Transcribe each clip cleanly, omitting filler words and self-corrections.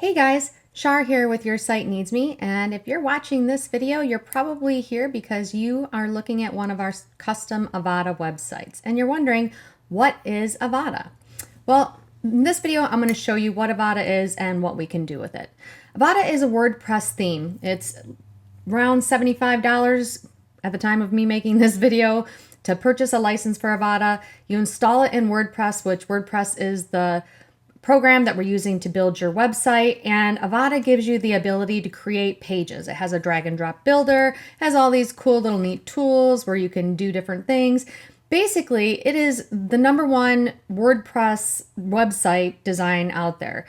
Hey guys, Shar here with Your Site Needs Me, and if you're watching this video, you're probably here because you are looking at one of our custom Avada websites, and you're wondering, what is Avada? Well, in this video, I'm going to show you what Avada is and what we can do with it. Avada is a WordPress theme. It's around $75 at the time of me making this video to purchase a license for Avada. You install it in WordPress, which WordPress is the program that we're using to build your website, and Avada gives you the ability to create pages. It has a drag and drop builder, has all these cool little neat tools where you can do different things. Basically, it is the #1 WordPress website design out there,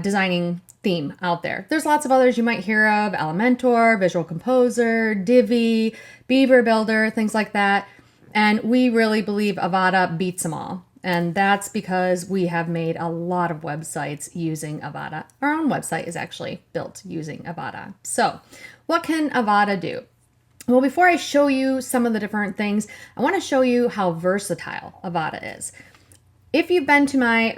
designing theme out there. There's lots of others you might hear of: Elementor, Visual Composer, Divi, Beaver Builder, things like that. And we really believe Avada beats them all. And that's because we have made a lot of websites using Avada. Our own website is actually built using Avada. So what can Avada do? Well, before I show you some of the different things, I want to show you how versatile Avada is. If you've been to my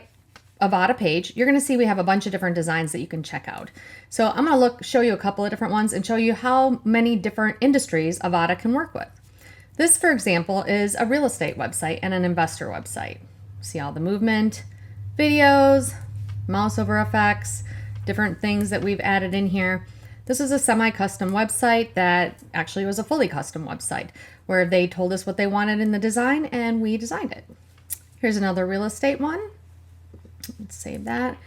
Avada page, you're going to see we have a bunch of different designs that you can check out. So I'm going to show you a couple of different ones and show you how many different industries Avada can work with. This, for example, is a real estate website and an investor website. See all the movement, videos, mouse over effects, different things that we've added in here. This is a semi-custom website that actually was a fully custom website where they told us what they wanted in the design and we designed it. Here's another real estate one. Let's save that.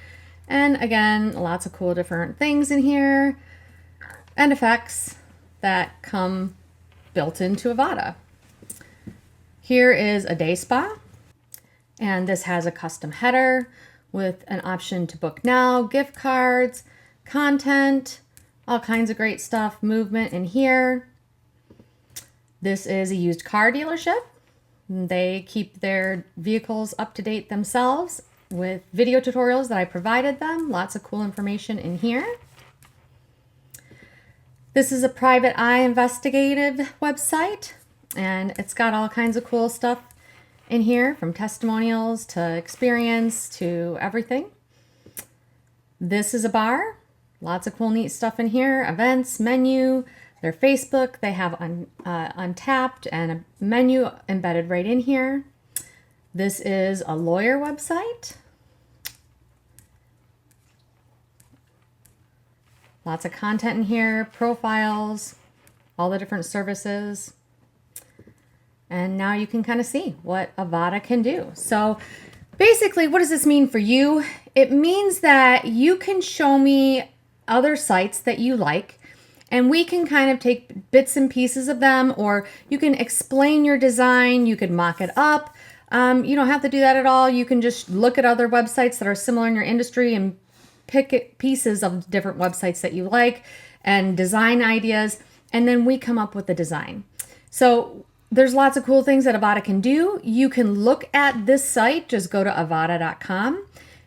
And again, lots of cool different things in here and effects that come built into Avada. Here is a day spa. And this has a custom header with an option to book now, gift cards, content, all kinds of great stuff, movement in here. This is a used car dealership. They keep their vehicles up to date themselves with video tutorials that I provided them. Lots of cool information in here. This is a private eye investigative website, and it's got all kinds of cool stuff in here, from testimonials to experience to everything. This is a bar. Lots of cool neat stuff in here. Events, menu, their Facebook. They have Untapped and a menu embedded right in here. This is a lawyer website. Lots of content in here, profiles, all the different services. And now you can kind of see what Avada can do. So basically, what does this mean for you? It means that you can show me other sites that you like, and we can kind of take bits and pieces of them, or you can explain your design, you could mock it up. You don't have to do that at all. You can just look at other websites that are similar in your industry and pick pieces of different websites that you like and design ideas, and then we come up with the design. So there's lots of cool things that Avada can do. You can look at this site, just go to avada.com,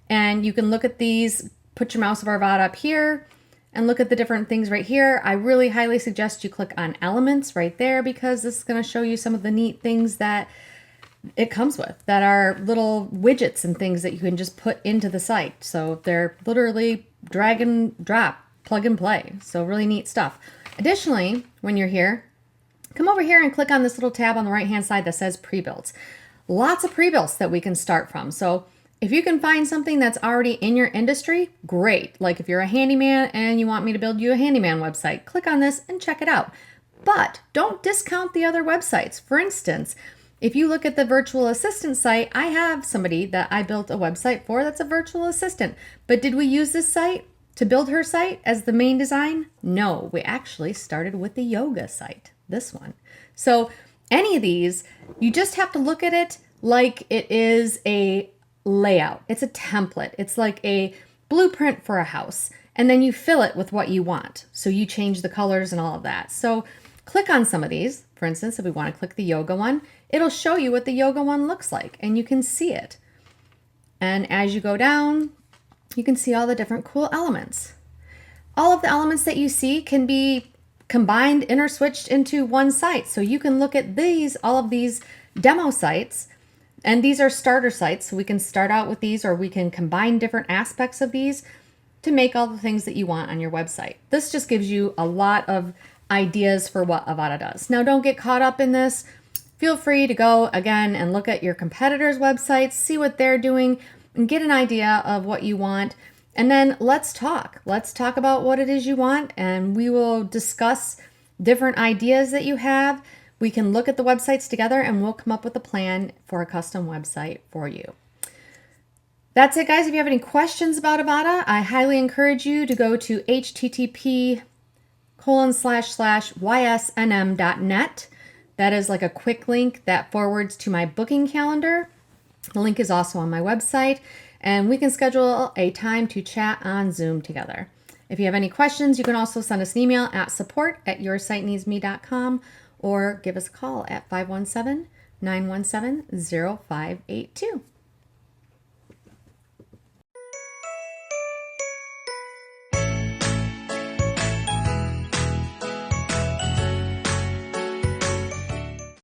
and you can look at these, put your mouse over Avada up here, and look at the different things right here. I really highly suggest you click on elements right there, because this is going to show you some of the neat things that it comes with, that are little widgets and things that you can just put into the site. So they're literally drag and drop, plug and play. So really neat stuff. Additionally, when you're here, come over here and click on this little tab on the right hand side that says pre-builds. Lots of pre-builds that we can start from. So if you can find something that's already in your industry, great. Like if you're a handyman and you want me to build you a handyman website, click on this and check it out. But don't discount the other websites. For instance, if you look at the virtual assistant site, I have somebody that I built a website for that's a virtual assistant. But did we use this site to build her site as the main design? No, we actually started with the yoga site. This one. So any of these, you just have to look at it like it is a layout. It's a template. It's like a blueprint for a house. And then you fill it with what you want. So you change the colors and all of that. So click on some of these. For instance, if we want to click the yoga one, it'll show you what the yoga one looks like and you can see it. And as you go down, you can see all the different cool elements. All of the elements that you see can be combined, interswitched into one site. So you can look at these, all of these demo sites, and these are starter sites. So we can start out with these, or we can combine different aspects of these. to make all the things that you want on your website. This just gives you a lot of ideas for what Avada does. Now, don't get caught up in this. Feel free to go again and look at your competitors' websites, see what they're doing, and get an idea of what you want. And then let's talk. Let's talk about what it is you want, and we will discuss different ideas that you have. We can look at the websites together and we'll come up with a plan for a custom website for you. That's it, guys. If you have any questions about Avada, I highly encourage you to go to http://ysnm.net. That is like a quick link that forwards to my booking calendar. The link is also on my website, and we can schedule a time to chat on Zoom together. If you have any questions, you can also send us an email at support@yoursiteneedsme.com or give us a call at 517-917-0582.